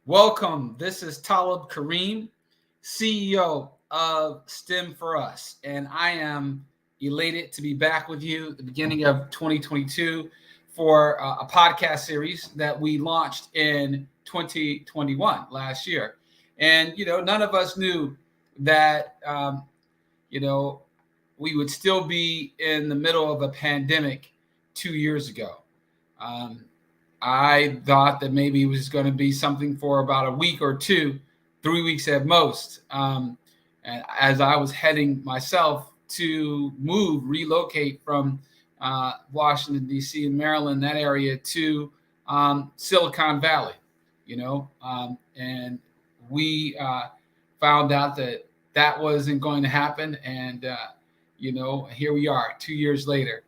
Welcome. This is Talib Kareem, CEO of STEM4US, and I am elated to be back with you at the beginning of 2022 for a podcast series that we launched in 2021 last year. And, none of us knew that, you know, we would still be in the middle of a pandemic 2 years ago. Um, I thought that maybe it was going to be something for about a week or two, 3 weeks at most. And as I was heading myself to relocate from Washington, D.C. and Maryland, that area, to Silicon Valley, and we found out that that wasn't going to happen. And, here we are 2 years later.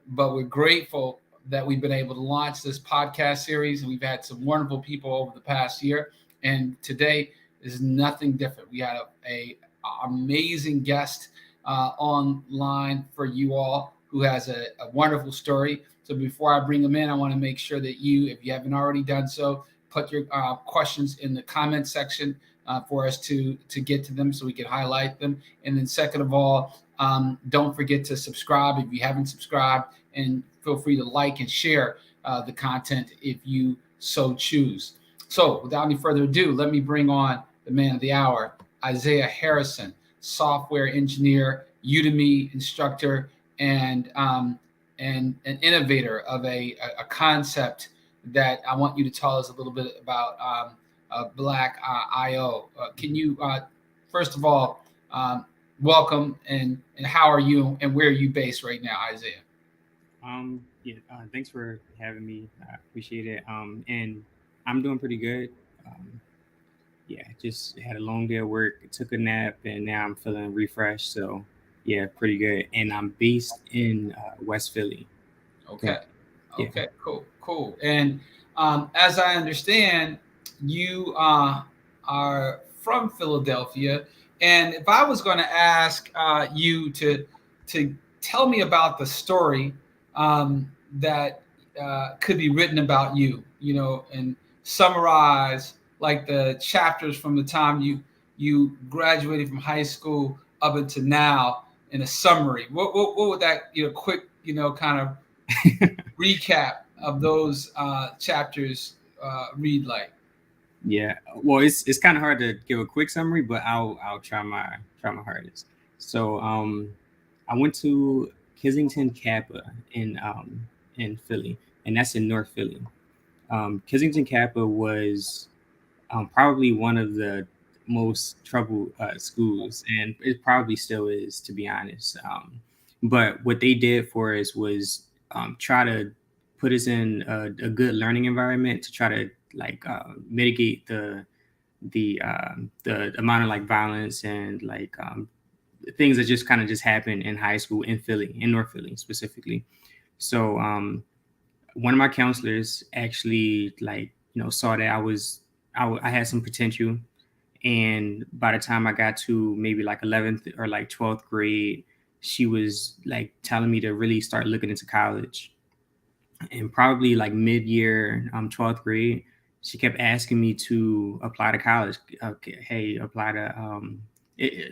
But we're grateful that we've been able to launch this podcast series. And we've had some wonderful people over the past year. And today is nothing different. We had a amazing guest online for you all who has a wonderful story. So before I bring them in, I want to make sure that you, if you haven't already done so, put your questions in the comment section for us to get to them so we can highlight them. And then second of all, don't forget to subscribe if you haven't subscribed, and feel free to like and share the content if you so choose. So without any further ado, let me bring on the man of the hour, Isaiah Harrison, software engineer, Udemy instructor, and an innovator of a concept that I want you to tell us a little bit about, Black IO. Can you, first of all, welcome, and how are you, and where are you based right now, Isaiah? Thanks for having me. I appreciate it. And I'm doing pretty good. Just had a long day of work, took a nap, and now I'm feeling refreshed. So, yeah, pretty good. And I'm based in West Philly. Okay. Yeah. Okay. Cool. And as I understand, you are from Philadelphia. And if I was going to ask you to tell me about the story that could be written about you, and summarize like the chapters from the time you graduated from high school up until now in a summary. What would that quick kind of recap of those chapters read like? Yeah. Well, it's kind of hard to give a quick summary, but I'll try my hardest. So I went to Kensington Kappa in Philly, and that's in North Philly. Kensington Kappa was probably one of the most troubled schools, and it probably still is, to be honest. But what they did for us was try to put us in a good learning environment to try to mitigate the amount of like violence and things that just kind of just happened in high school in Philly, in North Philly specifically. So one of my counselors actually saw that I had some potential, and by the time I got to maybe like 11th or like 12th grade, she was like telling me to really start looking into college. And probably like mid-year 12th grade, she kept asking me to apply to college. Okay, hey, apply to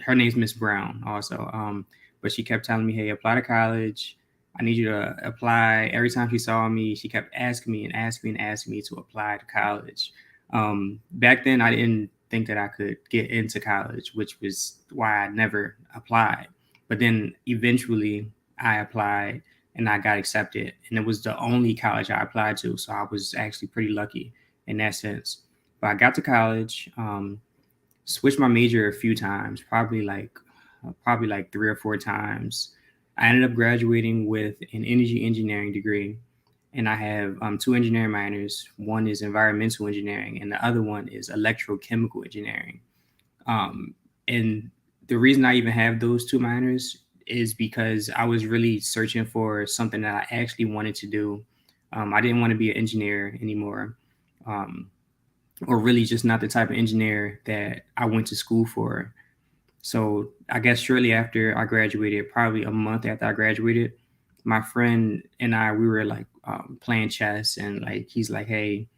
her name's Miss Brown also. But she kept telling me, hey, apply to college. I need you to apply. Every time she saw me, she kept asking me and asking me and asking me to apply to college. Back then, I didn't think that I could get into college, which was why I never applied. But then eventually I applied and I got accepted. And it was the only college I applied to. So I was actually pretty lucky in that sense. But I got to college, switched my major a few times, probably like 3 or 4 times. I ended up graduating with an energy engineering degree, and I have two engineering minors. One is environmental engineering, and the other one is electrochemical engineering. And the reason I even have those two minors is because I was really searching for something that I actually wanted to do. I didn't want to be an engineer anymore, or really just not the type of engineer that I went to school for. So I guess shortly after I graduated, probably a month after I graduated, my friend and I, we were like playing chess, and like he's like, hey,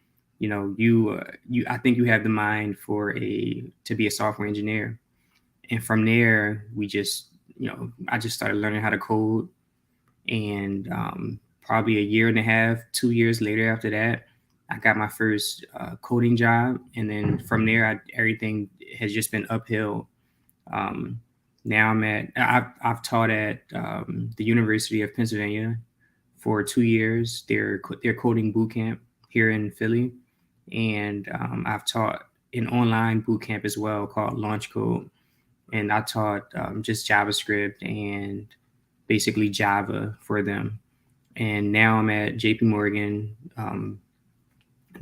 I think you have the mind to be a software engineer. And from there, I just started learning how to code. And probably a year and a half, 2 years later after that, I got my first coding job. And then from there, everything has just been uphill. Um, Now I've taught at the University of Pennsylvania for 2 years. Their coding boot camp here in Philly. And I've taught an online boot camp as well called Launch Code. And I taught just JavaScript and basically Java for them. And now I'm at JP Morgan,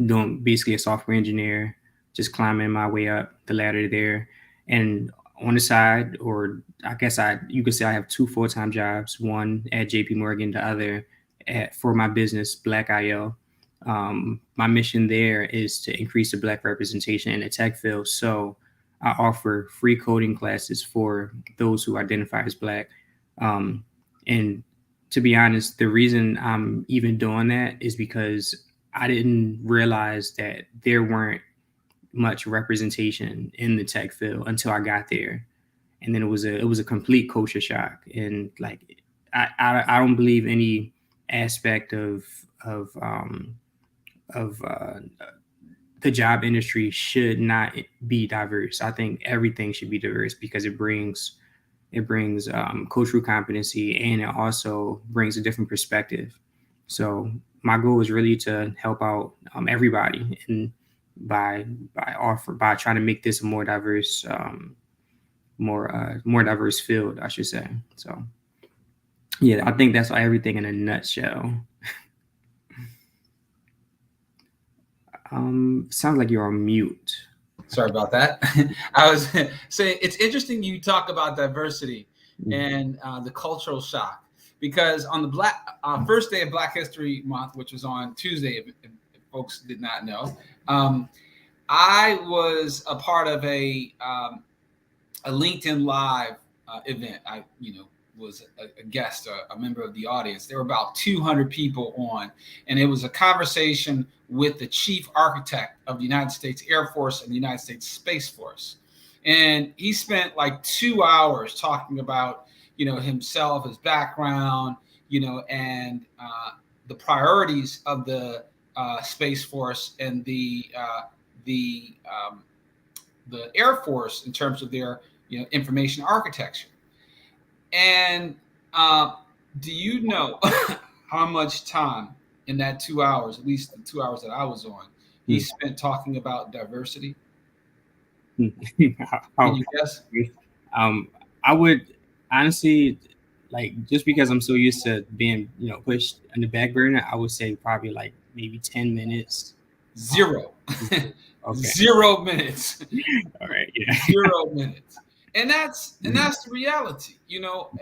doing basically a software engineer, just climbing my way up the ladder there. And on the side, or I guess you could say I have two full-time jobs, one at JP Morgan, the other for my business, Black IL. My mission there is to increase the Black representation in the tech field. So I offer free coding classes for those who identify as Black. And to be honest, the reason I'm even doing that is because I didn't realize that there weren't much representation in the tech field until I got there. And then it was a complete culture shock. And like, I don't believe any aspect of the job industry should not be diverse. I think everything should be diverse because it brings cultural competency, and it also brings a different perspective. So my goal is really to help out everybody, and by trying to make this a more diverse field, I should say. So yeah, I think that's everything in a nutshell. Sounds like you're on mute. Sorry about that. I was saying it's interesting you talk about diversity and the cultural shock, because on the first day of Black History Month, which was on Tuesday, if folks did not know, I was a part of a LinkedIn Live event. I was a guest, a member of the audience. There were about 200 people on, and it was a conversation with the chief architect of the United States Air Force and the United States Space Force. And he spent like 2 hours talking about, himself, his background, and the priorities of the Space Force and the Air Force in terms of their, information architecture. And do you know how much time in that 2 hours, at least the 2 hours that I was on, he spent talking about diversity? Can you guess? I would honestly, like, just because I'm so used to being, pushed in the back burner, I would say probably like maybe 10 minutes. Zero. Okay. 0 minutes. All right. Yeah. 0 minutes. And that's the reality,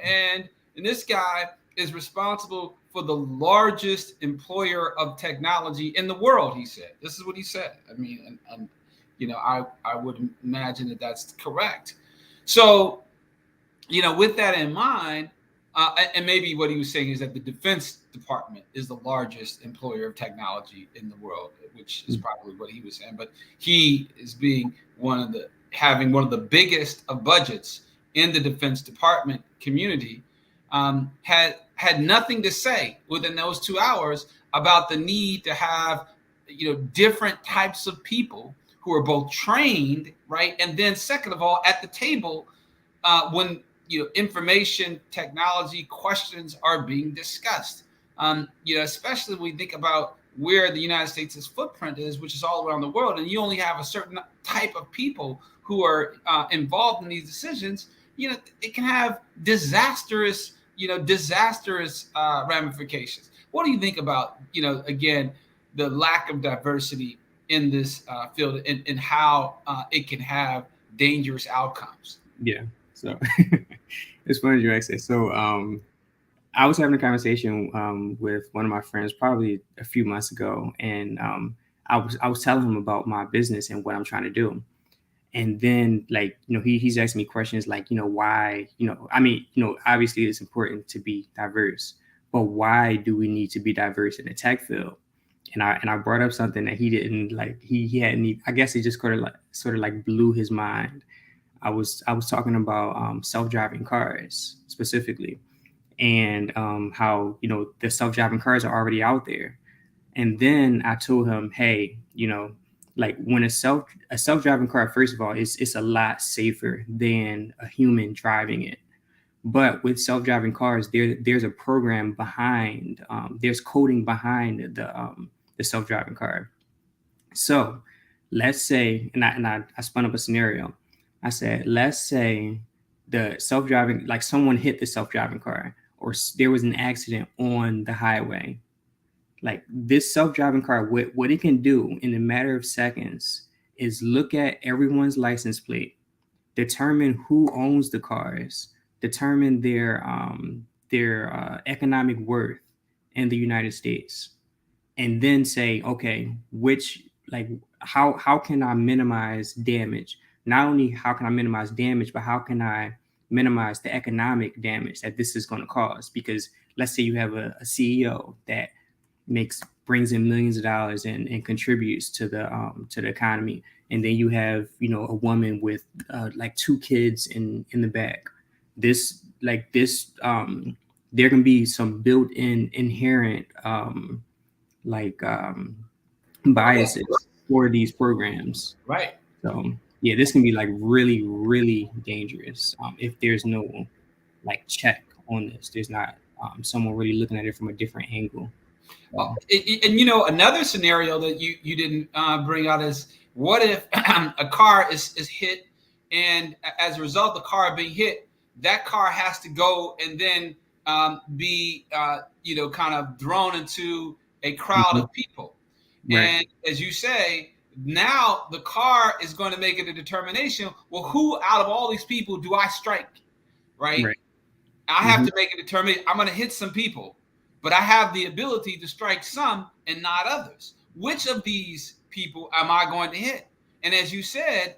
and this guy is responsible for the largest employer of technology in the world, he said. This is what he said. I mean, and I would imagine that that's correct. So, with that in mind, and maybe what he was saying is that the Defense Department is the largest employer of technology in the world, which is probably what he was saying. But he is having one of the biggest of budgets in the Defense Department community, had nothing to say within those 2 hours about the need to have, different types of people who are both trained, right? And then second of all, at the table, when, information technology questions are being discussed, especially when we think about where the United States' footprint is, which is all around the world, and you only have a certain type of people who are involved in these decisions, it can have disastrous ramifications. What do you think about, again, the lack of diversity in this field and how it can have dangerous outcomes? Yeah. So it's funny you asked that. So I was having a conversation with one of my friends probably a few months ago, and I was telling him about my business and what I'm trying to do. And then, like, he's asking me questions like, why, obviously it's important to be diverse, but why do we need to be diverse in the tech field? I brought up something that he didn't like. He hadn't. I guess it just sort of like blew his mind. I was talking about self-driving cars specifically, and how the self-driving cars are already out there. And then I told him, hey, like when a self-driving car, first of all, it's a lot safer than a human driving it. But with self-driving cars, there's a program behind, there's coding behind the self-driving car. So let's say, I spun up a scenario. I said, let's say the self-driving, like someone hit the self-driving car, or there was an accident on the highway. Like this self-driving car, what it can do in a matter of seconds is look at everyone's license plate, determine who owns the cars, determine their economic worth in the United States, and then say, okay, how can I minimize damage? Not only how can I minimize damage, but how can I minimize the economic damage that this is going to cause? Because let's say you have a CEO that brings in millions of dollars and contributes to the economy, and then you have a woman with like 2 kids in the back. There can be some built-in inherent biases for these programs. Right. So yeah, this can be like really, really dangerous if there's no like check on this. There's not someone really looking at it from a different angle. And another scenario that you didn't bring out is, what if a car is hit, and as a result of the car being hit, that car has to go and then be kind of thrown into a crowd of people. Right. And as you say, now the car is going to make it a determination. Well, who out of all these people do I strike? Right. I have to make a determination. I'm going to hit some people, but I have the ability to strike some and not others. Which of these people am I going to hit? And as you said,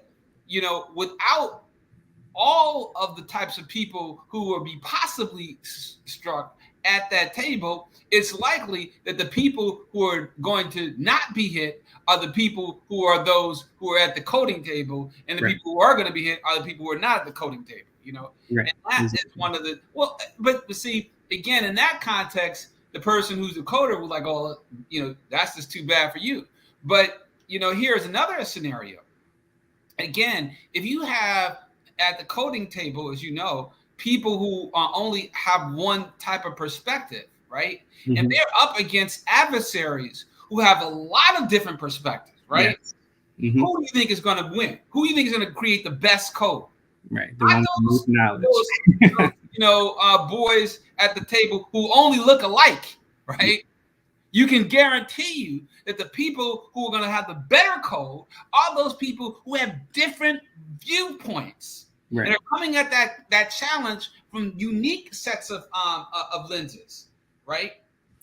without all of the types of people who will be possibly struck at that table, it's likely that the people who are going to not be hit are the people who are those who are at the coding table, and the people who are going to be hit are the people who are not at the coding table. And that is one of the but see, again, in that context, the person who's a coder will like, oh, that's just too bad for you. But here's another scenario. Again, if you have at the coding table, as you know, people who only have one type of perspective, right? And they're up against adversaries who have a lot of different perspectives, right? Yes. Who do you think is going to win? Who do you think is going to create the best code? Right. The one with most knowledge. Boys at the table who only look alike, right? You can guarantee you that the people who are going to have the better code are those people who have different viewpoints. Right. And are coming at that challenge from unique sets of lenses, right?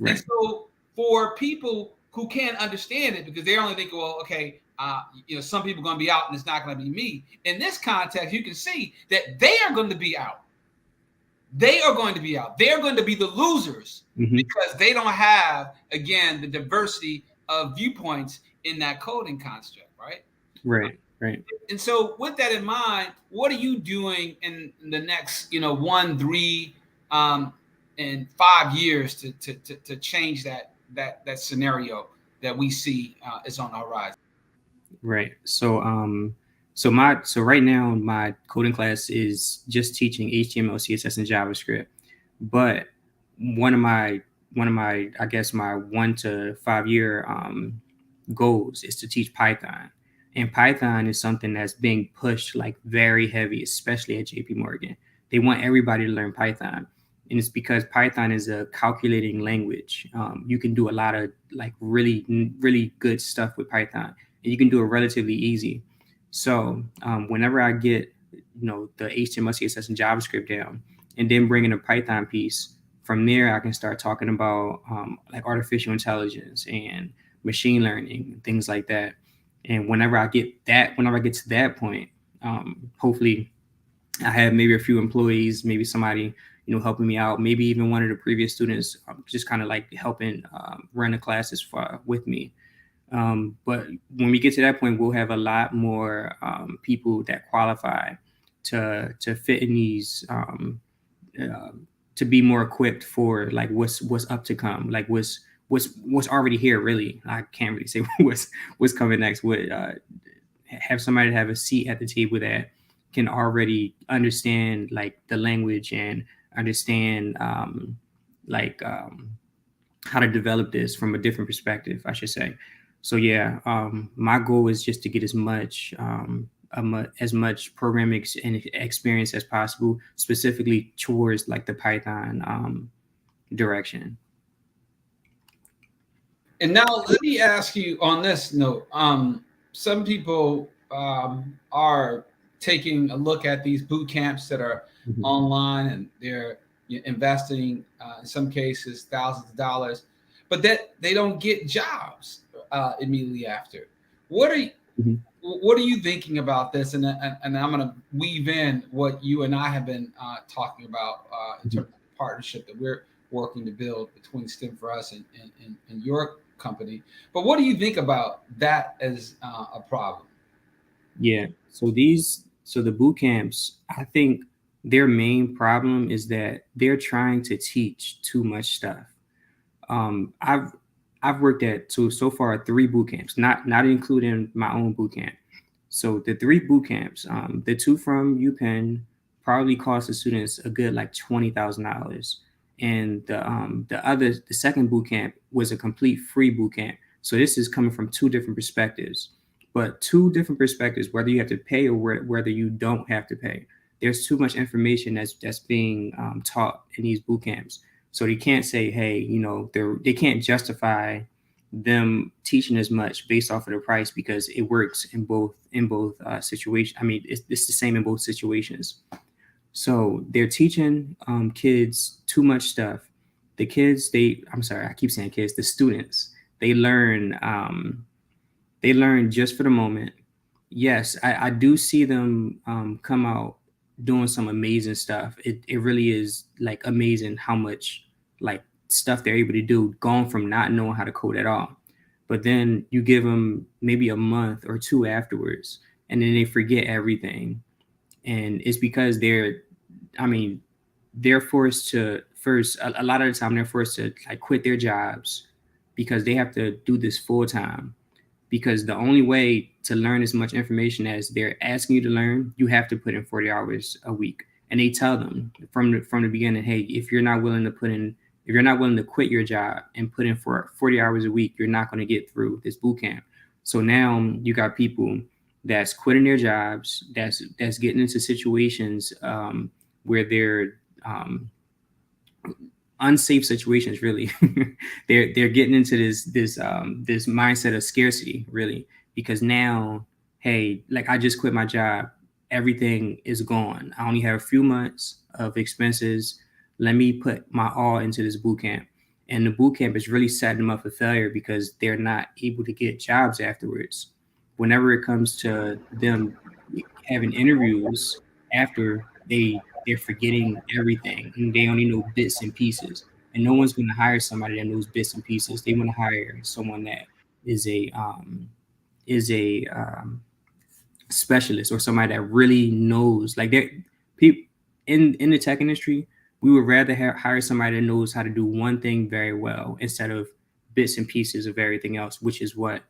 And so for people who can't understand it because they're only thinking, well, okay, some people are going to be out and it's not going to be me. In this context, you can see that they are going to be out. They are going to be out. They're going to be the losers because they don't have, again, the diversity of viewpoints in that coding construct, right? Right. And so with that in mind, what are you doing in the next, 1, 3, and 5 years to change that scenario that we see is on the horizon? Right. So right now my coding class is just teaching HTML, CSS, and JavaScript. But one of my I guess my 1 to 5 year goals is to teach Python. And Python is something that's being pushed like very heavy, especially at JP Morgan. They want everybody to learn Python. And it's because Python is a calculating language. You can do a lot of like really, really good stuff with Python, and you can do it relatively easy. So whenever I get, the HTML, CSS, and JavaScript down, and then bring in a Python piece, from there I can start talking about like artificial intelligence and machine learning and things like that. And whenever I get to that point, hopefully I have maybe a few employees, maybe somebody, helping me out. Maybe even one of the previous students just kind of like helping run the classes with me. But when we get to that point, we'll have a lot more people that qualify to fit in these uh, to be more equipped for like what's up to come, like what's already here. Really, I can't really say what's coming next. What have somebody have a seat at the table that can already understand like the language and understand how to develop this from a different perspective, I should say. So yeah, my goal is just to get as much programming and experience as possible, specifically towards like the Python direction. And now let me ask you on this note. Some people are taking a look at these boot camps that are Mhm. online, and they're investing in some cases thousands of dollars, but that they don't get jobs immediately after. What are you, Mhm. what are you thinking about this? And I'm going to weave in what you and I have been talking about in Mhm. terms of the partnership that we're working to build between STEM4US and your company. But what do you think about that as a problem? Yeah. So the boot camps, I think their main problem is that they're trying to teach too much stuff. Um, I've I've worked at so far three boot camps, not including my own boot camp. So the three boot camps, the two from UPenn probably cost the students a good like $20,000, and the second boot camp was a complete free boot camp. So this is coming from two different perspectives, but two different perspectives, whether you have to pay or whether you don't have to pay. There's too much information that's being taught in these boot camps, so they can't say, hey, they can't justify them teaching as much based off of the price because it works in both situations. I mean, it's the same in both situations. So they're teaching kids too much stuff. The kids, I'm sorry, I keep saying kids. The students, they learn. They learn just for the moment. Yes, I do see them come out doing some amazing stuff. It really is like amazing how much like stuff they're able to do, going from not knowing how to code at all. But then you give them maybe a month or two afterwards, and then they forget everything. And it's because I mean, they're forced to first, a lot of the time, they're forced to like quit their jobs because they have to do this full time, because the only way to learn as much information as they're asking you to learn, you have to put in 40 hours a week. And they tell them from the beginning, hey, if you're not willing to quit your job and put in for 40 hours a week, you're not going to get through this boot camp. So now you got people that's quitting their jobs, that's getting into situations where they're unsafe situations, really. They're getting into this mindset of scarcity, really, because now, hey, like, I just quit my job, everything is gone, I only have a few months of expenses, let me put my all into this boot camp. And the boot camp is really setting them up for failure because they're not able to get jobs afterwards. Whenever it comes to them having interviews after, they're forgetting everything and they only know bits and pieces. And no one's going to hire somebody that knows bits and pieces. They want to hire someone that is a specialist, or somebody that really knows. Like, people in the tech industry, we would rather hire somebody that knows how to do one thing very well instead of bits and pieces of everything else, which is what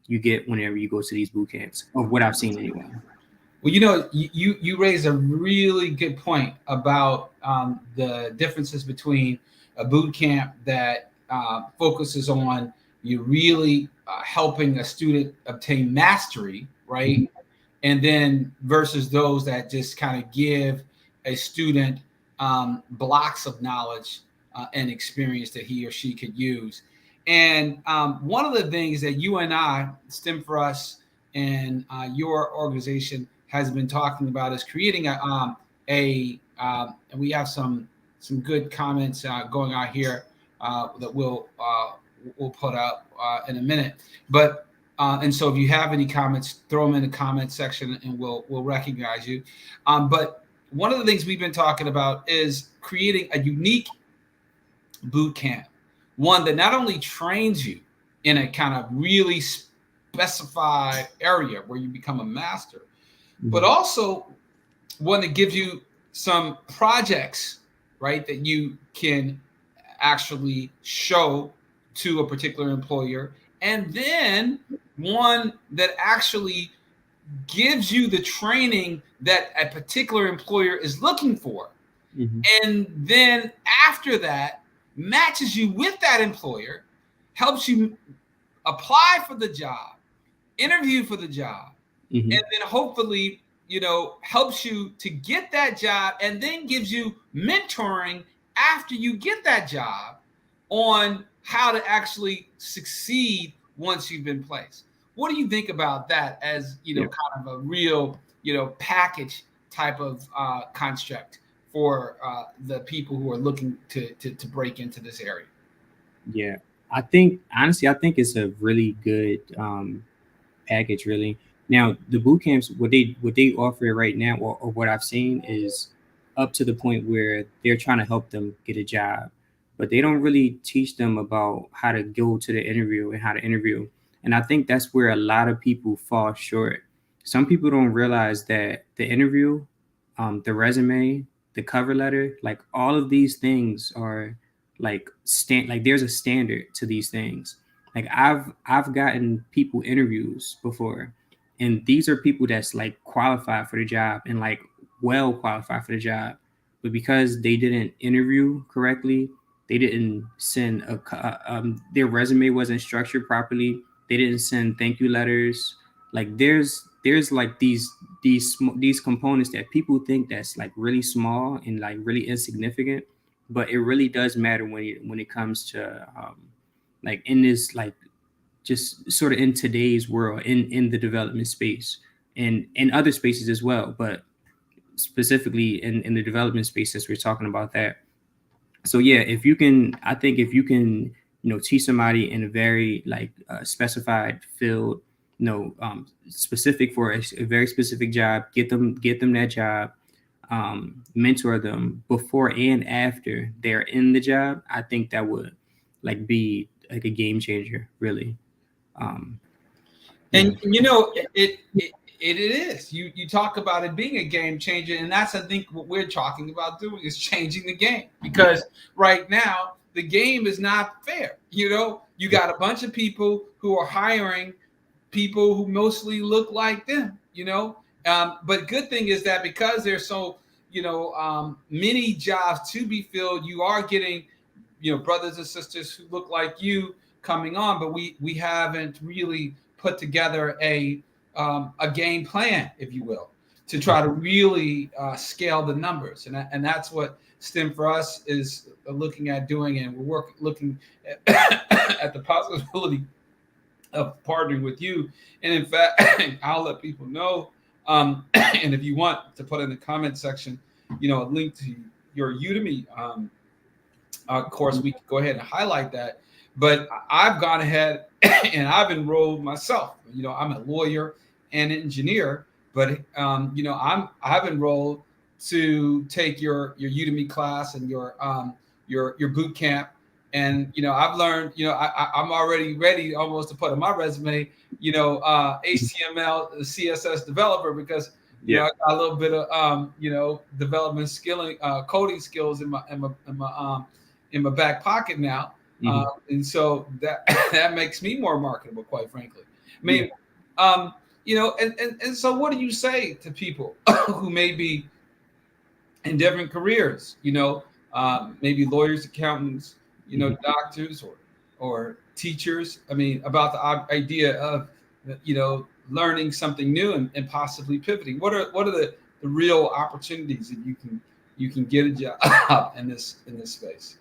you get whenever you go to these boot camps, or what I've seen anyway. Well, you raise a really good point about the differences between a boot camp that focuses on you really helping a student obtain mastery, right? And then versus those that just kind of give a student blocks of knowledge and experience that he or she could use. And one of the things that you and I, STEM4US, and your organization has been talking about is creating and we have some good comments going on here that we'll put up in a minute. But and so if you have any comments, throw them in the comment section and we'll recognize you. But one of the things we've been talking about is creating a unique boot camp, one that not only trains you in a kind of really specified area where you become a master, but also one that gives you some projects, right, that you can actually show to a particular employer, and then one that actually gives you the training that a particular employer is looking for. And then after that, matches you with that employer, helps you apply for the job, interview for the job, and then hopefully, helps you to get that job, and then gives you mentoring after you get that job on how to actually succeed once you've been placed. What do you think about that as, kind of a real, package type of construct for the people who are looking to break into this area? Yeah, I think honestly, I think it's a really good package. Really, now the boot camps, what they offer right now, or what I've seen is up to the point where they're trying to help them get a job, but they don't really teach them about how to go to the interview and how to interview. And I think that's where a lot of people fall short. Some people don't realize that the interview, the resume, the cover letter, like all of these things are like there's a standard to these things. Like I've gotten people interviews before, and these are people that's like qualified for the job and like well qualified for the job, but because they didn't interview correctly, they didn't send their resume wasn't structured properly. They didn't send thank you letters. Like there's like these components that people think that's like really small and like really insignificant, but it really does matter when it comes to like in this like just sort of in today's world in the development space and in other spaces as well, but specifically in the development space as we're talking about that. So yeah, if you can, I think if you can, teach somebody in a very like specified field, specific for a very specific job, get them that job, mentor them before and after they're in the job. I think that would like be like a game changer, really. Um, yeah. And it is. You talk about it being a game changer, and that's, I think, what we're talking about doing is changing the game, because right now the game is not fair. You got a bunch of people who are hiring people who mostly look like them. But good thing is that because there's so many jobs to be filled, you are getting brothers and sisters who look like you coming on, but we haven't really put together a game plan, if you will, to try to really scale the numbers, and that's what STEM4US is looking at doing, and we're looking at the possibility of partnering with you. And in fact, I'll let people know, and if you want to put in the comment section, a link to your Udemy course, we can go ahead and highlight that. But I've gone ahead and I've enrolled myself. I'm a lawyer and engineer, but I've enrolled to take your Udemy class and your boot camp. And I've learned. I'm already ready almost to put on my resume. HTML, CSS developer, because I got a little bit of development skilling, coding skills in my back pocket now. And so that makes me more marketable, quite frankly. I mean, and so what do you say to people who may be in different careers? Maybe lawyers, accountants, doctors, or teachers. I mean, about the idea of learning something new and possibly pivoting. What are the real opportunities that you can get a job in this space?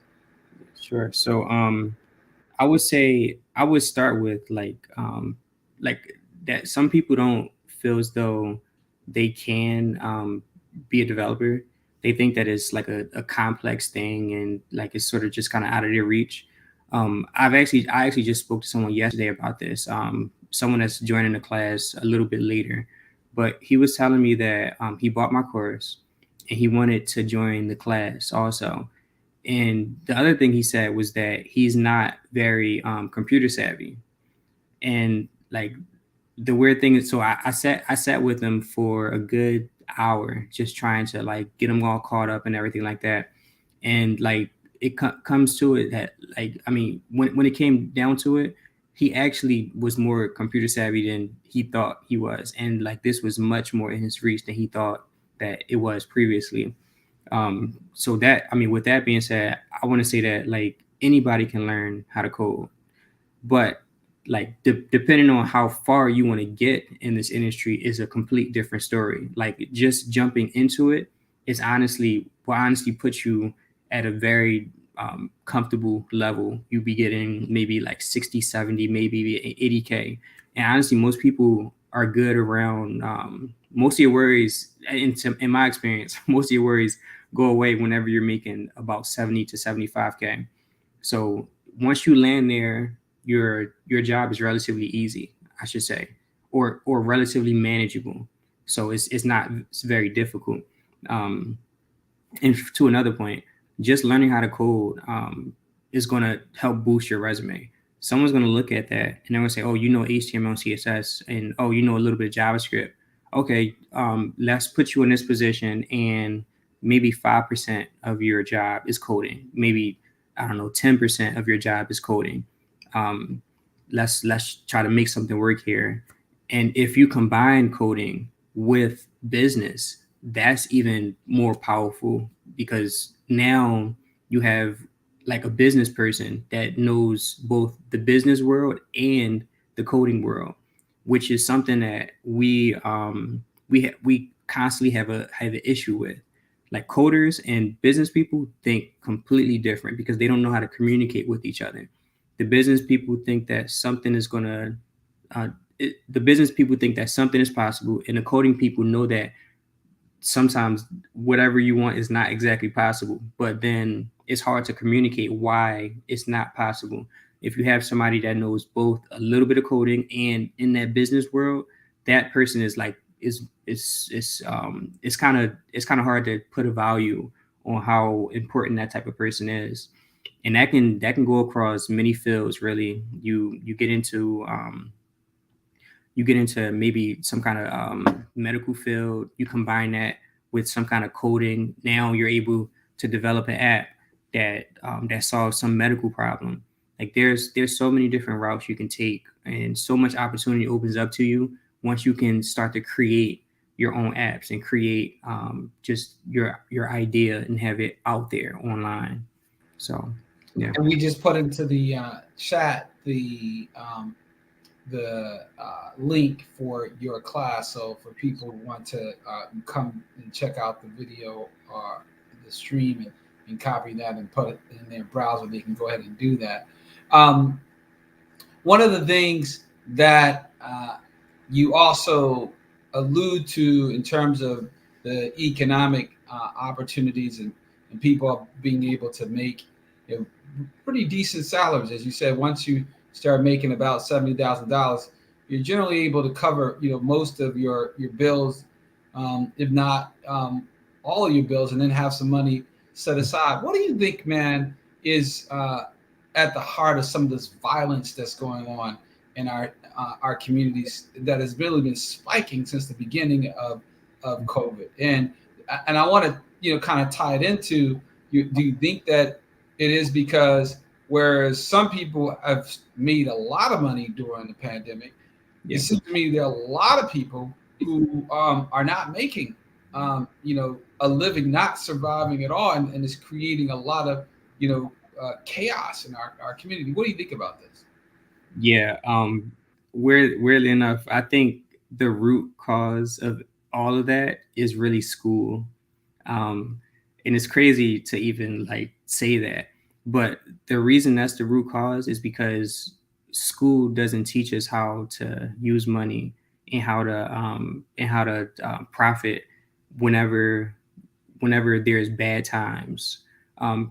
Sure. So I would say I would start with like that some people don't feel as though they can be a developer. They think that it's like a complex thing and like it's sort of just kind of out of their reach. I actually just spoke to someone yesterday about this. Someone that's joining the class a little bit later, but he was telling me that he bought my course. and he wanted to join the class also. And the other thing he said was that he's not very computer savvy. And like the weird thing is, so I sat with him for a good hour, just trying to like get him all caught up and everything like that. And like it comes to it that, like, I mean, when it came down to it, he actually was more computer savvy than he thought he was, and like this was much more in his reach than he thought that it was previously. So that, I mean, with that being said, I want to say that like anybody can learn how to code, but like depending on how far you want to get in this industry is a complete different story. Like just jumping into it is honestly put you at a very comfortable level. You be getting maybe like 60, 70, maybe 80K. And honestly, most people are good around, most of your worries, in my experience, most of your worries go away whenever you're making about 70 to 75K. So once you land there, your job is relatively easy, I should say, or relatively manageable. So it's very difficult. Um, and to another point, just learning how to code is going to help boost your resume. Someone's going to look at that and they're going to say, "Oh, you know HTML, CSS, and oh, you know a little bit of JavaScript. Okay, let's put you in this position, and maybe 5% of your job is coding. Maybe I don't know, 10% of your job is coding. Um, let's try to make something work here." And if you combine coding with business, that's even more powerful, because now you have like a business person that knows both the business world and the coding world, which is something that we constantly have an issue with. Like coders and business people think completely different because they don't know how to communicate with each other. The business people think that something is gonna uh, the business people think that something is possible, and the coding people know that sometimes whatever you want is not exactly possible, but then it's hard to communicate why it's not possible. If you have somebody that knows both a little bit of coding and in that business world, that person is like it's kind of hard to put a value on how important that type of person is. And that can go across many fields. Really, you get into maybe some kind of medical field. You combine that with some kind of coding. Now you're able to develop an app that solves some medical problem. Like there's so many different routes you can take, and so much opportunity opens up to you once you can start to create your own apps and create just your idea and have it out there online. So yeah. And we just put into the chat the link for your class. So for people who want to come and check out the video or the stream, and copy that and put it in their browser, they can go ahead and do that. Um, One of the things that you also allude to in terms of the economic opportunities, and people being able to make, pretty decent salaries, as you said. Once you start making about $70,000, you're generally able to cover most of your bills, if not all of your bills, and then have some money set aside. What do you think, man, is at the heart of some of this violence that's going on in our communities, that has really been spiking since the beginning of COVID? And I want to kind of tie it into you. Do you think that it is because whereas some people have made a lot of money during the pandemic, Yeah. it seems to me there are a lot of people who are not making a living, not surviving at all, and it's creating a lot of chaos in our community. What do you think about this? Yeah. Weirdly enough, I think the root cause of all of that is really school. Um, and it's crazy to even like say that, but the reason that's the root cause is because school doesn't teach us how to use money and how to profit whenever there's bad times.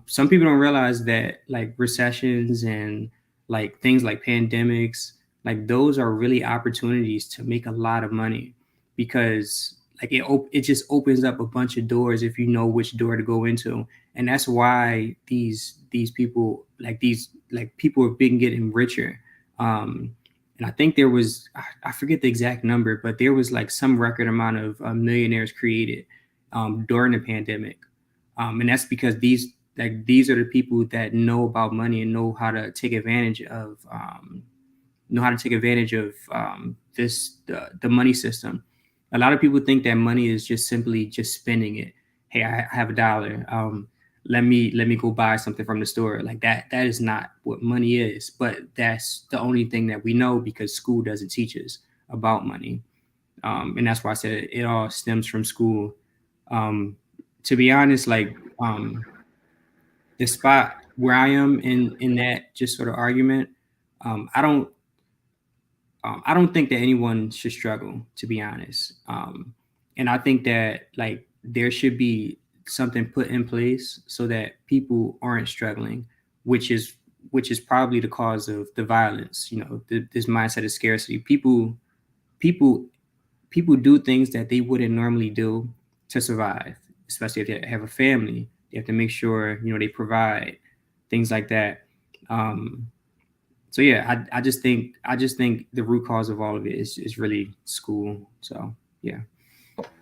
Some people don't realize that like recessions and like things like pandemics, like those are really opportunities to make a lot of money, because like it just opens up a bunch of doors if you know which door to go into. And that's why these people, like people have been getting richer. And I think there was, I forget the exact number, but there was like some record amount of millionaires created during the pandemic. And that's because these are the people that know about money and know how to take advantage of this the money system. A lot of people think that money is just simply just spending it. Hey, I have $1. Let me go buy something from the store. Like that is not what money is. But that's the only thing that we know because school doesn't teach us about money. And that's why I said it all stems from school. To be honest, like the spot where I am in that just sort of argument, I don't I don't think that anyone should struggle, to be honest. And I think that like there should be something put in place so that people aren't struggling, which is probably the cause of the violence. You know, this mindset of scarcity. People people do things that they wouldn't normally do to survive, especially if they have a family. They have to make sure they provide things like that. Um, so yeah, I just think the root cause of all of it is really school. So yeah,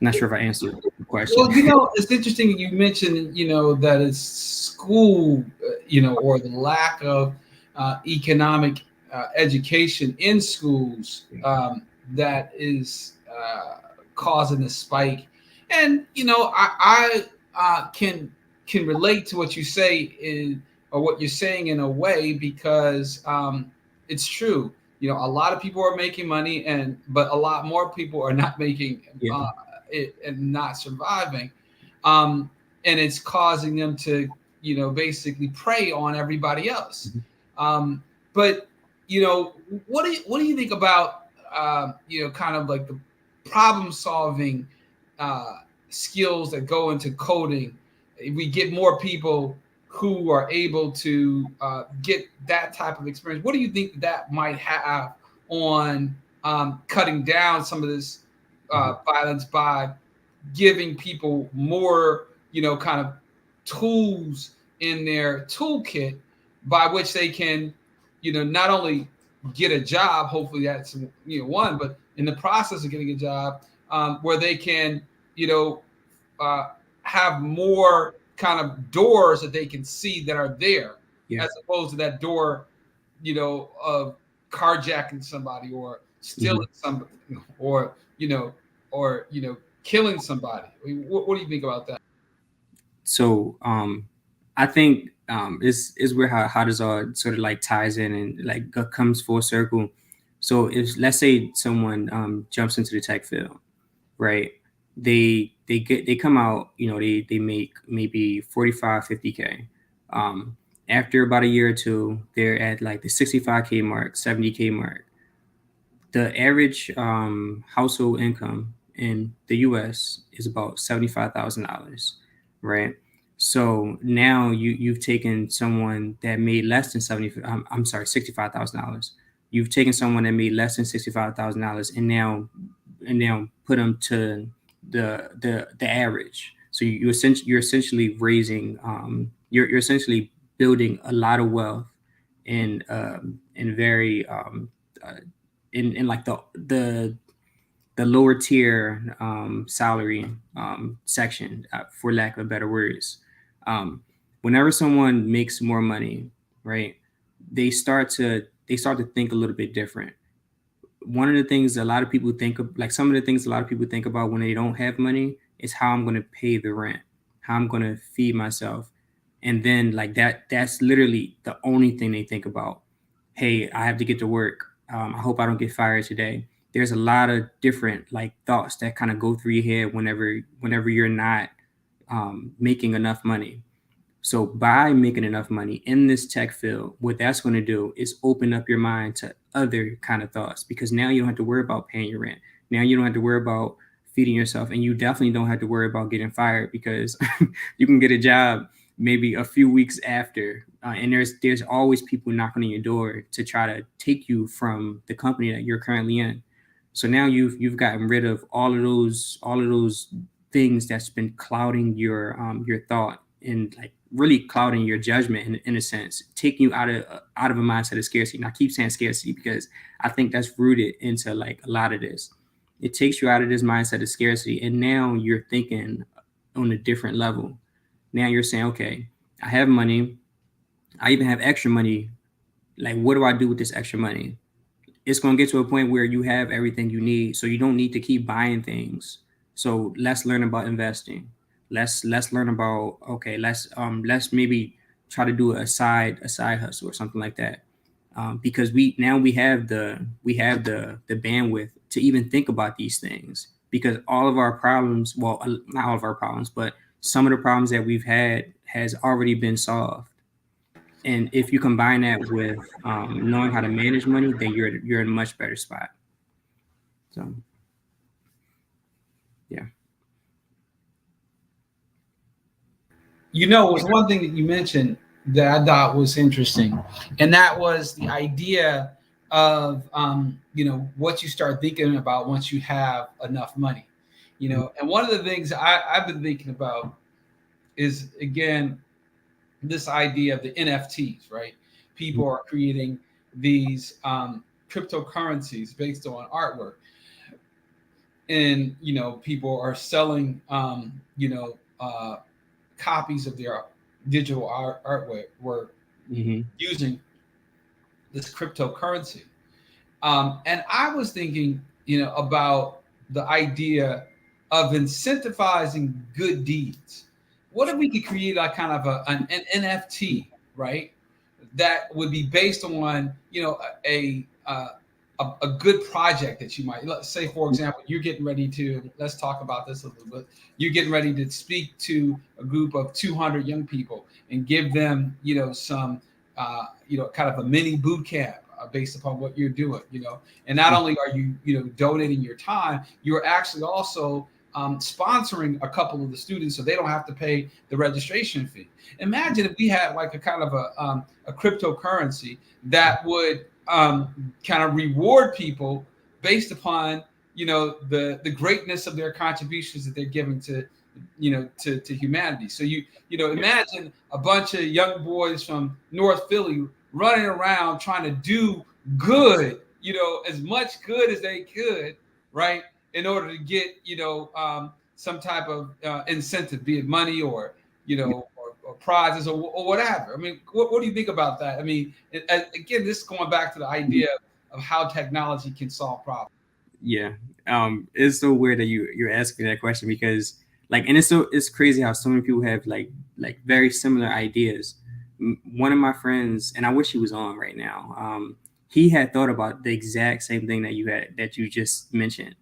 not sure if I answered the question. Well, it's interesting you mentioned, that it's school, or the lack of economic education in schools that is causing the spike. And I can relate to what you say or what you're saying in a way because it's true. A lot of people are making money, but a lot more people are not making Yeah. it and not surviving, um, and it's causing them to basically prey on everybody else. But what do you think about kind of like the problem solving skills that go into coding? If we get more people who are able to get that type of experience, what do you think that might have on cutting down some of this violence by giving people more, kind of tools in their toolkit by which they can, not only get a job, hopefully that's one, but in the process of getting a job, where they can, uh, have more kind of doors that they can see that are there, Yeah. as opposed to that door, of carjacking somebody or stealing somebody, or killing somebody. I mean, what do you think about that? So I think is where how does all sort of like ties in and like comes full circle. So if let's say someone jumps into the tech field, right? They come out, they make maybe 45, 50K. After about a year or two, they're at like the 65K mark, 70K mark. The average household income in the US is about $75,000, right? So now you've taken someone that made less than I'm sorry, $65,000. You've taken someone that made less than $65,000 and now put them to the average. So you're essentially raising you're essentially building a lot of wealth in very uh, in like the lower tier salary section, for lack of better words. Whenever someone makes more money, right, they start to think a little bit different. One of the things a lot of people think of, like some of the things a lot of people think about when they don't have money, is how I'm going to pay the rent, how I'm going to feed myself. And then like that's literally the only thing they think about. Hey, I have to get to work. I hope I don't get fired today. There's a lot of different like thoughts that kind of go through your head whenever you're not making enough money. So by making enough money in this tech field, what that's going to do is open up your mind to other kind of thoughts, because now you don't have to worry about paying your rent. Now you don't have to worry about feeding yourself, and you definitely don't have to worry about getting fired, because you can get a job maybe a few weeks after, and there's always people knocking on your door to try to take you from the company that you're currently in. So now you've gotten rid of all of those things that's been clouding your thought and like really clouding your judgment in a sense, taking you out of a mindset of scarcity. And I keep saying scarcity because I think that's rooted into like a lot of this. It takes you out of this mindset of scarcity, and now you're thinking on a different level. Now you're saying, okay, I have money. I even have extra money. Like, what do I do with this extra money? It's going to get to a point where you have everything you need, so you don't need to keep buying things. So let's learn about investing. Let's learn about, okay, let's maybe try to do a side hustle or something like that, because we have the bandwidth to even think about these things, because all of our problems, well, not all of our problems, but some of the problems that we've had has already been solved. And if you combine that with knowing how to manage money, then you're in a much better spot. So yeah. It was one thing that you mentioned that I thought was interesting, and that was the idea of what you start thinking about once you have enough money. And one of the things I've been thinking about is, again, this idea of the NFTs, right? People are creating these cryptocurrencies based on artwork, and people are selling copies of their digital artwork Mm-hmm. using this cryptocurrency. And I was thinking, about the idea of incentivizing good deeds. What if we could create like kind of an NFT, right? That would be based on, a good project that you might, let's say, for example, you're getting ready to, let's talk about this a little bit. You're getting ready to speak to a group of 200 young people and give them, some, kind of a mini boot camp based upon what you're doing, and not only are you, donating your time, you're actually also sponsoring a couple of the students so they don't have to pay the registration fee. Imagine if we had like a kind of a cryptocurrency that would kind of reward people based upon the greatness of their contributions that they're giving to humanity. So imagine a bunch of young boys from North Philly running around trying to do good, as much good as they could, right, in order to get some type of incentive, be it money or or prizes or whatever. I mean, what do you think about that? I mean, again, this is going back to the idea of how technology can solve problems. Yeah. It's so weird that you're asking that question, because like, and it's crazy how so many people have like very similar ideas. One of my friends, and I wish he was on right now. He had thought about the exact same thing that you just mentioned,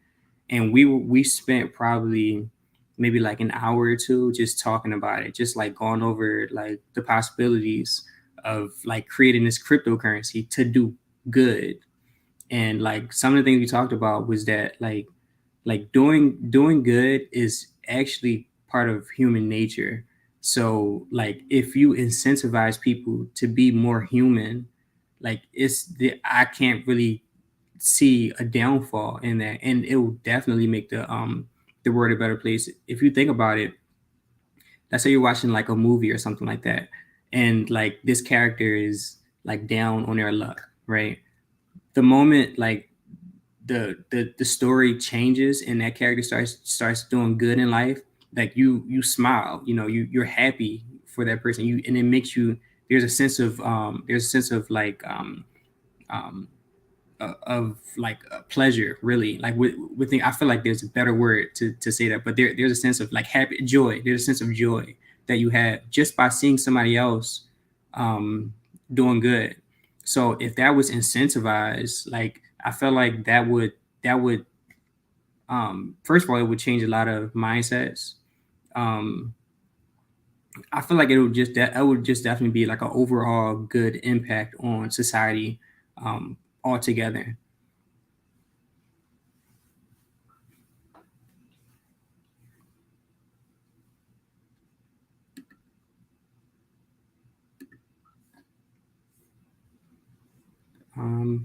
and we spent probably maybe like an hour or two just talking about it, just like going over like the possibilities of like creating this cryptocurrency to do good. And like some of the things we talked about was that like doing good is actually part of human nature. So like if you incentivize people to be more human, like I can't really see a downfall in that, and it will definitely make the world a better place. If you think about it, let's say you're watching like a movie or something like that, and like this character is like down on their luck, right? The moment like the story changes and that character starts doing good in life, like you smile, you're happy for that person, and it makes you, there's a sense of like of like pleasure, really, like within, I feel like there's a better word to say that, but there's a sense of like happy joy, there's a sense of joy that you have just by seeing somebody else um doing good. So if that was incentivized, like I feel like that would first of all, it would change a lot of mindsets. um I feel like it would just definitely be like an overall good impact on society altogether.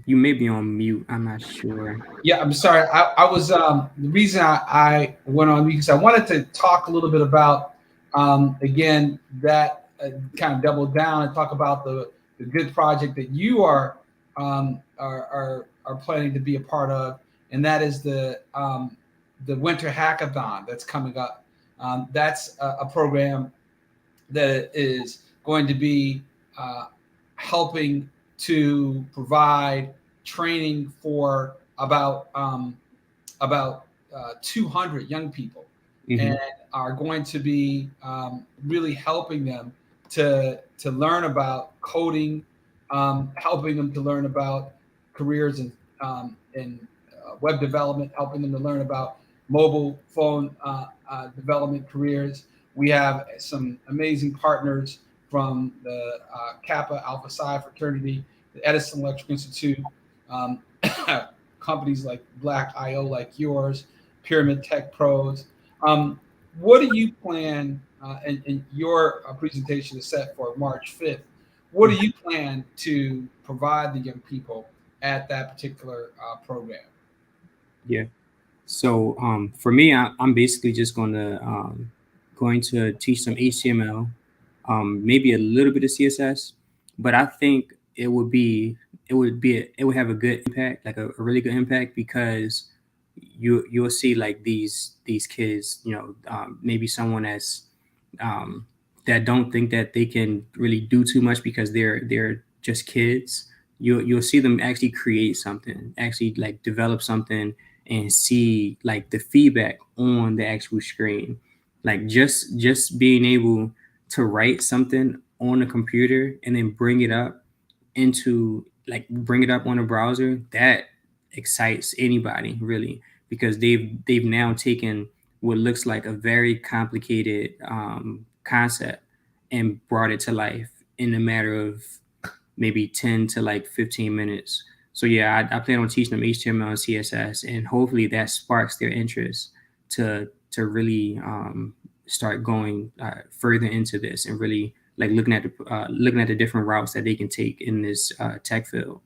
You may be on mute. I'm not sure. Yeah, I'm sorry. I was the reason I went on because I wanted to talk a little bit about again that kind of double down and talk about the good project that you are planning to be a part of, and that is the winter hackathon that's coming up. That's a program that is going to be uh, helping to provide training for about 200 young people, and Hmm. are going to be really helping them to learn about coding, helping them to learn about careers in web development, helping them to learn about mobile phone development careers. We have some amazing partners from the Kappa Alpha Psi fraternity, the Edison Electric Institute, um, companies like Black IO, like yours, Pyramid Tech Pros. Um, what do you plan? And your presentation is set for March 5th. What do you plan to provide the young people at that particular program? Yeah. So for me, I'm basically just going to teach some HTML, maybe a little bit of CSS, but I think it would have a good impact, like a really good impact, because you'll see like these kids, maybe someone um, that don't think that they can really do too much because they're just kids. You'll see them actually create something, actually like develop something, and see like the feedback on the actual screen. Like just being able to write something on a computer and then bring it up on a browser, that excites anybody really, because they've now taken what looks like a very complicated concept and brought it to life in a matter of maybe 10 to like 15 minutes. So yeah, I plan on teaching them HTML and CSS, and hopefully that sparks their interest to really start going further into this, and really like looking at the different routes that they can take in this tech field.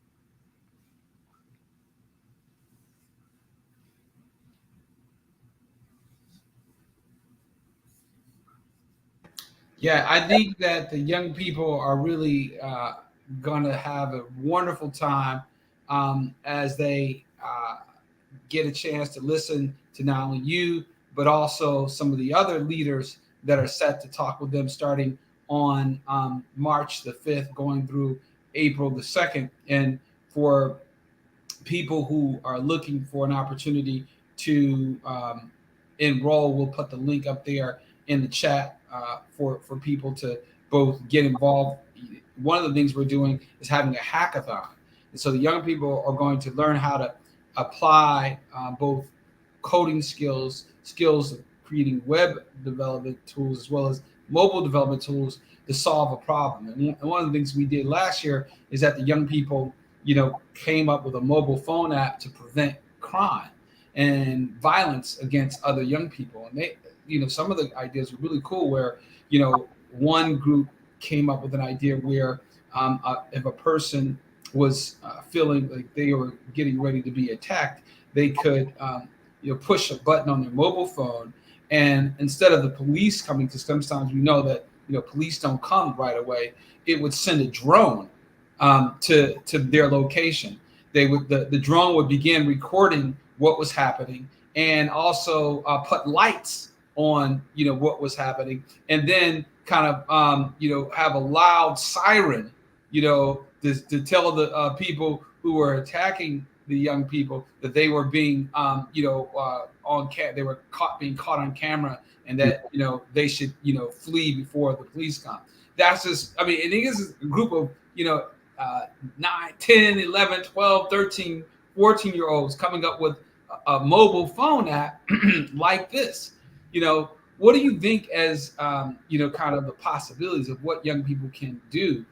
Yeah, I think that the young people are really going to have a wonderful time as they get a chance to listen to not only you, but also some of the other leaders that are set to talk with them starting on March the 5th, going through April the 2nd. And for people who are looking for an opportunity to enroll, we'll put the link up there in the chat for people to both get involved. One of the things we're doing is having a hackathon, and so the young people are going to learn how to apply both coding skills of creating web development tools, as well as mobile development tools to solve a problem. And one of the things we did last year is that the young people, came up with a mobile phone app to prevent crime and violence against other young people. And they, some of the ideas were really cool. Where, one group came up with an idea where if a person was feeling like they were getting ready to be attacked, they could push a button on their mobile phone, and instead of the police coming, because sometimes we know that police don't come right away, it would send a drone to their location. The drone would begin recording what was happening, and also put lights on what was happening, and then kind of have a loud siren to tell the people who were attacking the young people that they were being they were being caught on camera, and that they should flee before the police come. That's just, I mean, I think it's a group of 9, 10, 11, 12, 13, 14 year olds coming up with a mobile phone app like this. What do you think as kind of the possibilities of what young people can do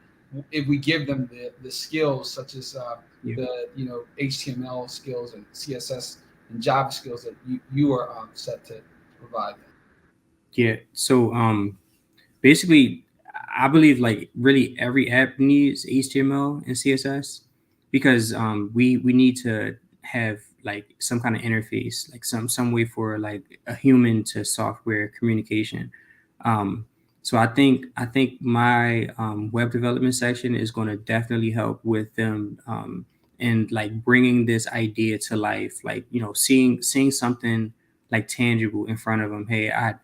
if we give them the skills, such as Yeah. the HTML skills and CSS and Java skills that you are set to provide them? Yeah. So basically, I believe like really every app needs HTML and CSS, because we need to have like some kind of interface, like some way for like a human to software communication. Um, so I think my web development section is going to definitely help with them, and like bringing this idea to life, like seeing something like tangible in front of them. Hey, I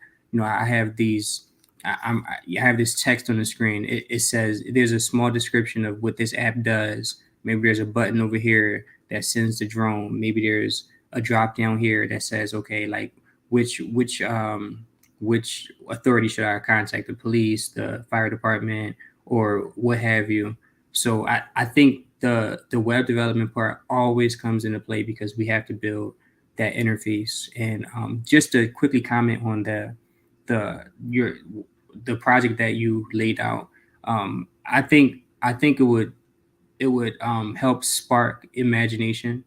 have these. I have this text on the screen. It says there's a small description of what this app does. Maybe there's a button over here that sends the drone. Maybe there's a drop down here that says, okay, like which authority should I contact? The police, the fire department, or what have you. So I think the web development part always comes into play because we have to build that interface. And just to quickly comment on the your the project that you laid out, I think it would help spark imagination,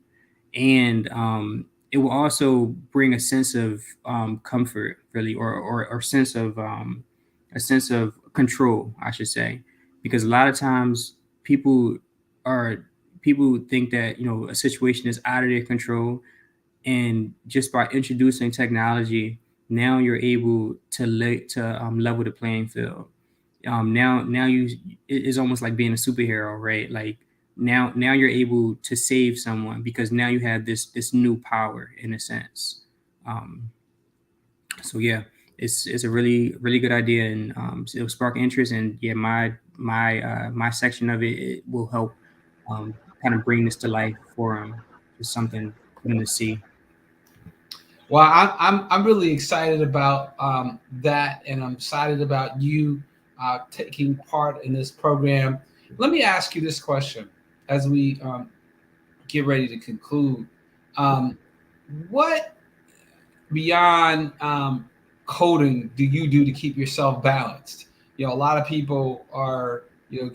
and it will also bring a sense of comfort, really, or a sense of control, I should say, because a lot of times people are people think that a situation is out of their control, and just by introducing technology, now you're able to level the playing field. Now it is almost like being a superhero, right? Like now you're able to save someone because now you have this new power in a sense. um so yeah, it's a really good idea, and it'll spark interest, and yeah, my section of it will help kind of bring this to life for them. Just something for them to see. Well, I'm really excited about that, and I'm excited about you taking part in this program. Let me ask you this question as we get ready to conclude. Um, what beyond coding do you do to keep yourself balanced? A lot of people are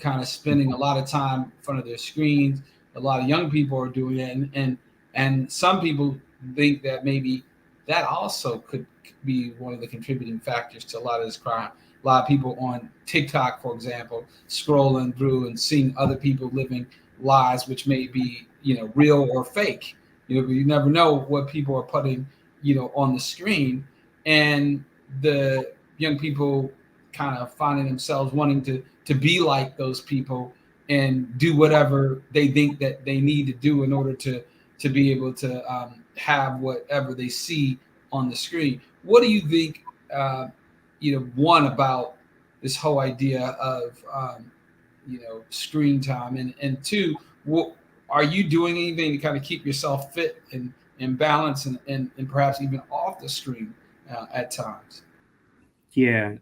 kind of spending a lot of time in front of their screens. A lot of young people are doing it, and some people think that maybe that also could be one of the contributing factors to a lot of this crime. A lot of people on TikTok, for example, scrolling through and seeing other people living lives which may be real or fake. You never know what people are putting on the screen, and the young people kind of finding themselves wanting to be like those people and do whatever they think that they need to do in order to be able to have whatever they see on the screen. What do you think one about this whole idea of screen time, and two, what are you doing anything to kind of keep yourself fit and balance, and perhaps even off the screen at times? Yeah,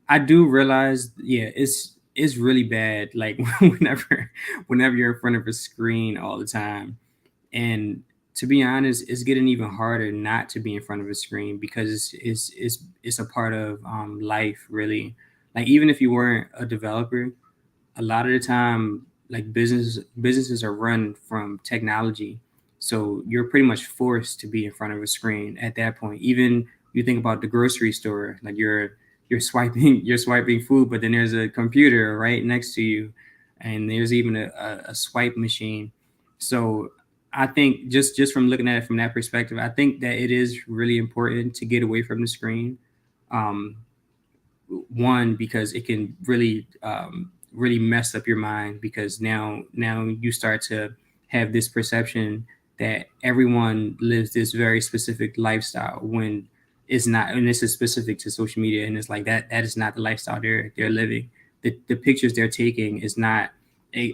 I do realize, yeah, it's really bad. Like whenever you're in front of a screen all the time, and to be honest, it's getting even harder not to be in front of a screen because it's a part of life, really. Like even if you weren't a developer, a lot of the time, like businesses are run from technology, so you're pretty much forced to be in front of a screen at that point. Even you think about the grocery store, like you're swiping you're swiping food, but then there's a computer right next to you, and there's even a swipe machine. So I think just from looking at it from that perspective, I think that it is really important to get away from the screen. um, One, because it can really mess up your mind, because now you start to have this perception that everyone lives this very specific lifestyle, when it's not. And this is specific to social media, and it's like that is not the lifestyle they're living. The pictures they're taking is not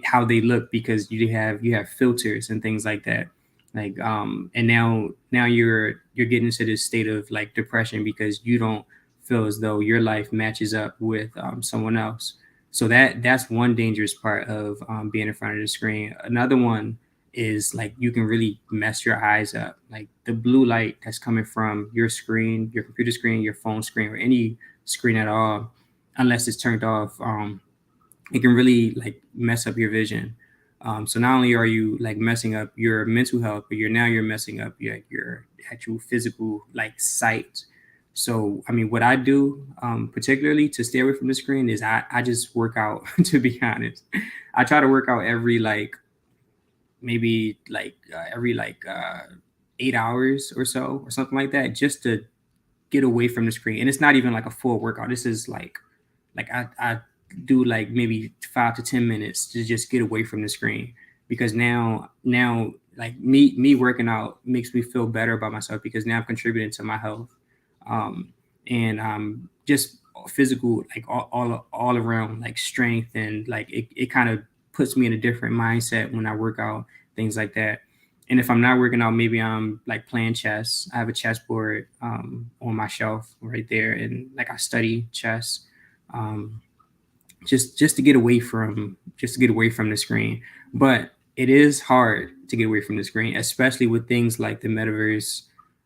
how they look, because you have filters and things like that. Like and now you're getting into this state of like depression because you don't feel as though your life matches up with someone else. So that's one dangerous part of being in front of the screen. Another one is like you can really mess your eyes up. Like the blue light that's coming from your screen, your computer screen, your phone screen, or any screen at all, unless it's turned off, it can really like mess up your vision. So not only are you like messing up your mental health, but you're messing up your actual physical like sight. So I mean, what I do particularly to stay away from the screen is I just work out. To be honest, I try to work out every like maybe every 8 hours or so or something like that, just to get away from the screen. And it's not even like a full workout. This is I do like maybe 5 to 10 minutes to just get away from the screen, because now like me working out makes me feel better about myself, because now I'm contributing to my health, um, and just physical, like all around, like strength, and like it kind of puts me in a different mindset when I work out, things like that. And if I'm not working out, maybe I'm like playing chess. I have a chessboard on my shelf right there, and like I study chess, um, just to get away from the screen. But it is hard to get away from the screen, especially with things like the metaverse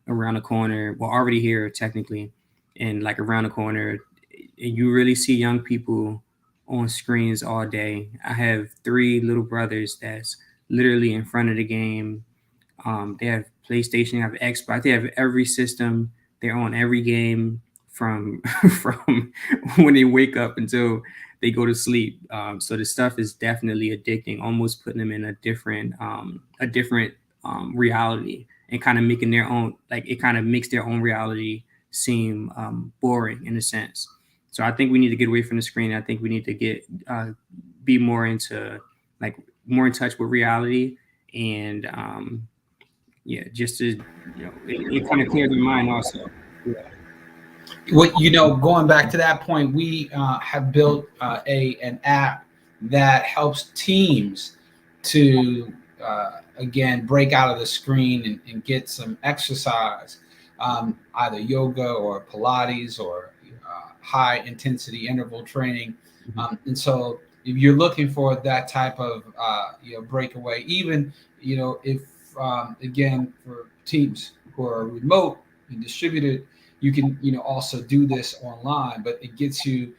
around the corner. Well, already here technically, and like around the corner, and you really see young people on screens all day. I have three little brothers that's literally in front of the game. They have PlayStation, they have Xbox, they have every system. They're on every game from from when they wake up until they go to sleep. So the stuff is definitely addicting, almost putting them in a different reality, and kind of making their own, like it kind of makes their own reality seem boring in a sense. So I think we need to get away from the screen. I think we need to be more into, like, more in touch with reality, and yeah, just to, it kind of cleared their mind also. Yeah. What, going back to that point, we have built an app that helps teams to again break out of the screen and get some exercise, either yoga or Pilates or high intensity interval training. And so if you're looking for that type of breakaway, even if again, for teams who are remote and distributed, you can also do this online, but it gets you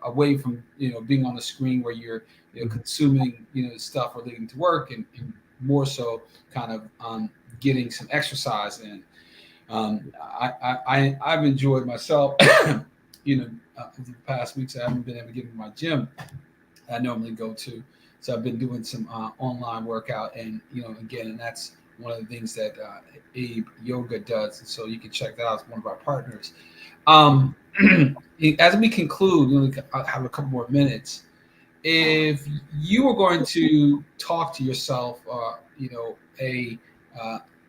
away from being on the screen where you're consuming stuff relating to work, and more so kind of getting some exercise in. I've enjoyed myself. For the past weeks, I haven't been able to get in my gym I normally go to, so I've been doing some online workout, and again, and that's one of the things that Abe Yoga does, and so you can check that out. It's one of our partners. Um, as we conclude, I have a couple more minutes. If you were going to talk to yourself, a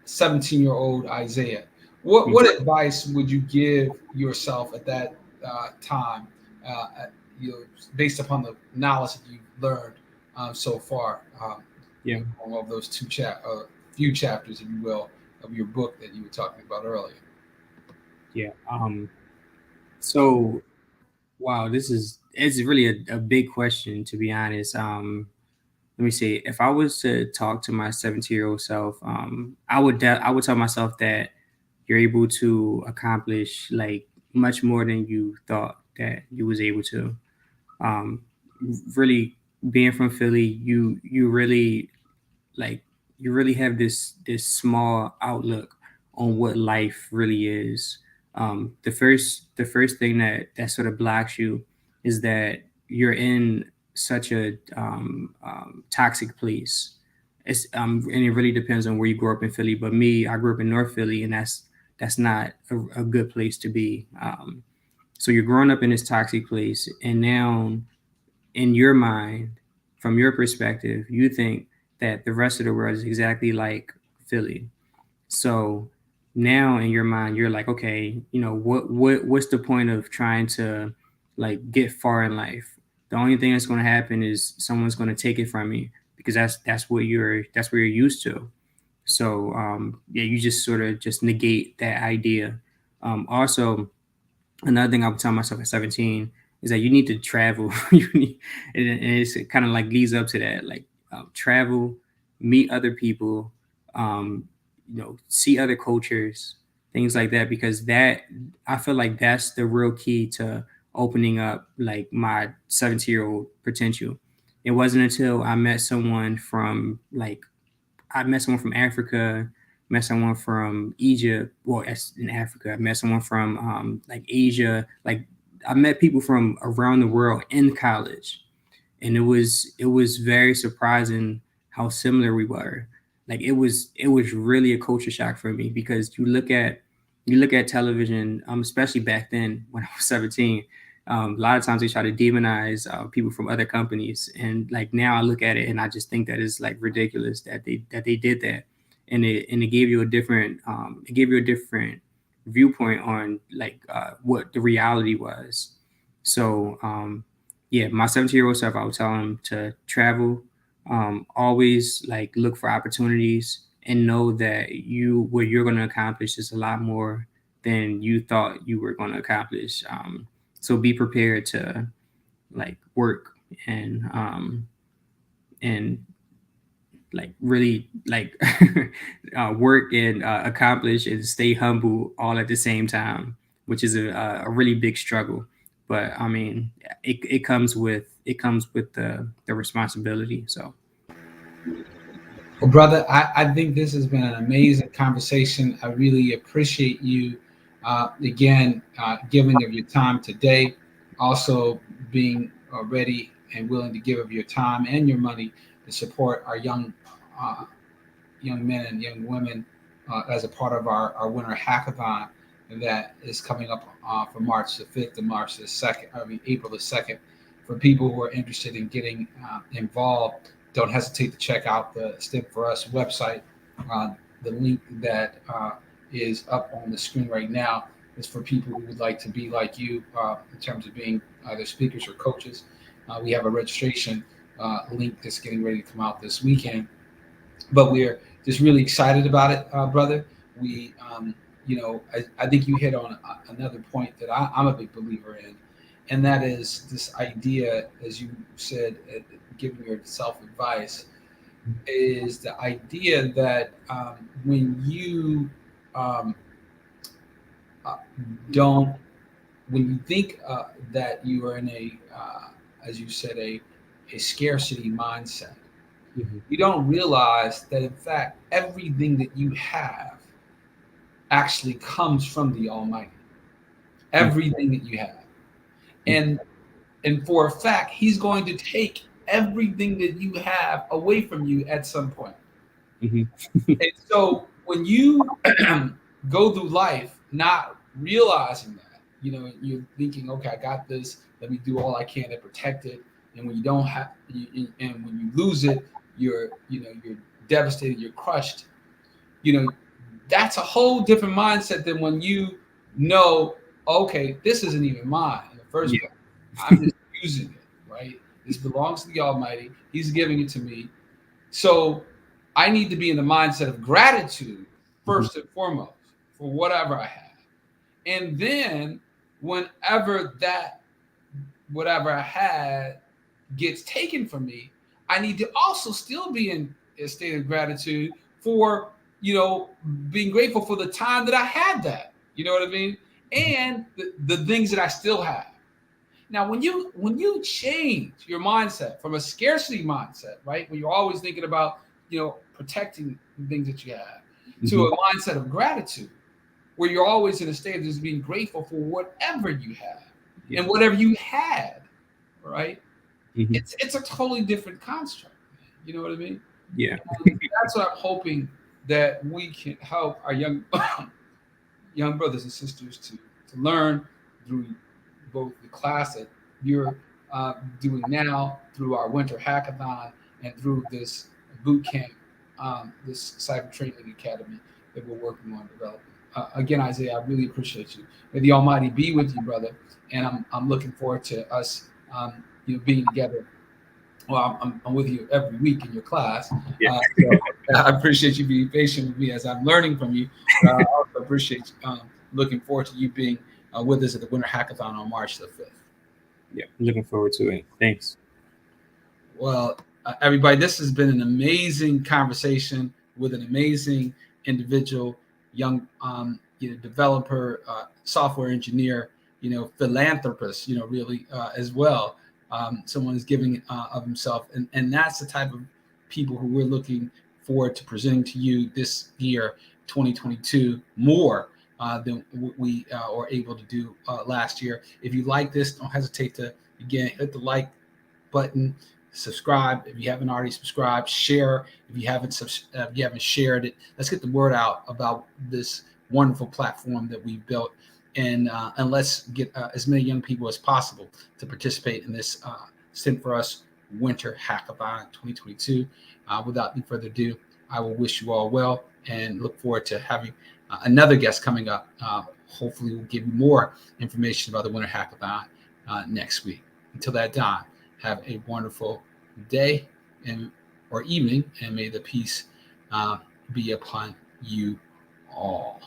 17-year-old Isaiah, what advice would you give yourself at that time? Uh, Based upon the knowledge that you've learned so far, Yeah. on all of those few chapters, if you will, of your book that you were talking about earlier. Yeah. So, wow, it's really a big question, to be honest. Let me see. If I was to talk to my 17-year-old self, I would tell myself that you're able to accomplish like much more than you thought that you was able to. Um, Really, being from Philly, you really, like, you really have this small outlook on what life really is. The first thing that sort of blocks you is that you're in such a toxic place. And it really depends on where you grew up in Philly. But me, I grew up in North Philly, and that's not a good place to be. So you're growing up in this toxic place, and now in your mind, from your perspective, you think that the rest of the world is exactly like Philly. So now in your mind, you're like, okay, what's the point of trying to like get far in life? The only thing that's going to happen is someone's going to take it from you, because that's what you're used to. So yeah, you just sort of just negate that idea. Also, another thing I would tell myself at 17 is that you need to travel. And it's kind of like leads up to that, like travel, meet other people, see other cultures, things like that, because that, I feel like that's the real key to opening up like my 17-year-old potential. It wasn't until I met someone from Africa, met someone from Egypt, well, that's in Africa. I met someone from like Asia. Like, I met people from around the world in college, and it was very surprising how similar we were. Like it was really a culture shock for me, because you look at television, especially back then when I was 17. A lot of times they try to demonize people from other companies, and like now I look at it and I just think that it's like ridiculous that they did that, and it gave you a different viewpoint on like what the reality was. So yeah, my 17-year-old self, I would tell him to travel, always like look for opportunities, and know that what you're going to accomplish is a lot more than you thought you were going to accomplish. So be prepared to like work and like really like work and accomplish and stay humble all at the same time, which is a really big struggle. But I mean, it comes with the responsibility. So Well, brother, I think this has been an amazing conversation. I really appreciate you again giving of your time today, also being ready and willing to give of your time and your money to support our uh, young men and young women as a part of our winter hackathon that is coming up from March the 5th to March the 2nd, April the 2nd. For people who are interested in getting involved, don't hesitate to check out the STEM4US website. The link that is up on the screen right now is for people who would like to be like you in terms of being either speakers or coaches. We have a registration link that's getting ready to come out this weekend, but we're just really excited about it, brother. We, I think you hit on another point that I'm a big believer in, and that is this idea, as you said, giving yourself advice, is the idea that when you um, uh, don't, when you think that you are in as you said, a scarcity mindset, mhm. you don't realize that in fact everything that you have actually comes from the Almighty. Everything that you have, and for a fact, He's going to take everything that you have away from you at some point. Mhm. And so when you go through life not realizing that, you're thinking, okay, I got this. Let me do all I can to protect it. And when you don't have, and when you lose it, you're devastated. You're crushed. You know, that's a whole different mindset than when you know, okay, this isn't even mine in the first Yeah. place. I'm just using it, right? This belongs to the Almighty. He's giving it to me. So I need to be in the mindset of gratitude Mhm. first and foremost for whatever I have. And then whenever that whatever I had gets taken from me, I need to also still be in a state of gratitude for, being grateful for the time that I had that. You know what I mean? And the things that I still have. Now, when you change your mindset from a scarcity mindset, right, when you're always thinking about protecting the things that you have, to Mhm. a mindset of gratitude, where you're always in a state of just being grateful for whatever you have Yeah. and whatever you had, right? Mhm. It's a totally different construct. You know what I mean? Yeah. And that's what I'm hoping that we can help our young young brothers and sisters to learn through both the class that you're doing now, through our winter hackathon, and through this boot camp, this cyber training academy that we're working on developing. Again, Isaiah, I really appreciate you. May the Almighty be with you, brother. And I'm looking forward to us, being together. Well, I'm with you every week in your class. Yeah. So I appreciate you being patient with me as I'm learning from you. But I also appreciate looking forward to you being with us at the Winter Hackathon on March the 5th. Yeah. Looking forward to it. Thanks. Well, everybody, this has been an amazing conversation with an amazing individual, young developer, software engineer, philanthropist, really as well. Someone is giving of himself, and that's the type of people who we're looking forward to presenting to you this year, 2022, more than we were able to do last year. If you like this, don't hesitate to again hit the like button, subscribe if you haven't already subscribed, share if you haven't shared it. Let's get the word out about this wonderful platform that we've built, and let's get as many young people as possible to participate in this STEM4US Winter Hackathon 2022. Without any further ado, I will wish you all well and look forward to having another guest coming up. Hopefully we'll give you more information about the Winter Hackathon next week. Until that time, have a wonderful day or evening, and may the peace be upon you all.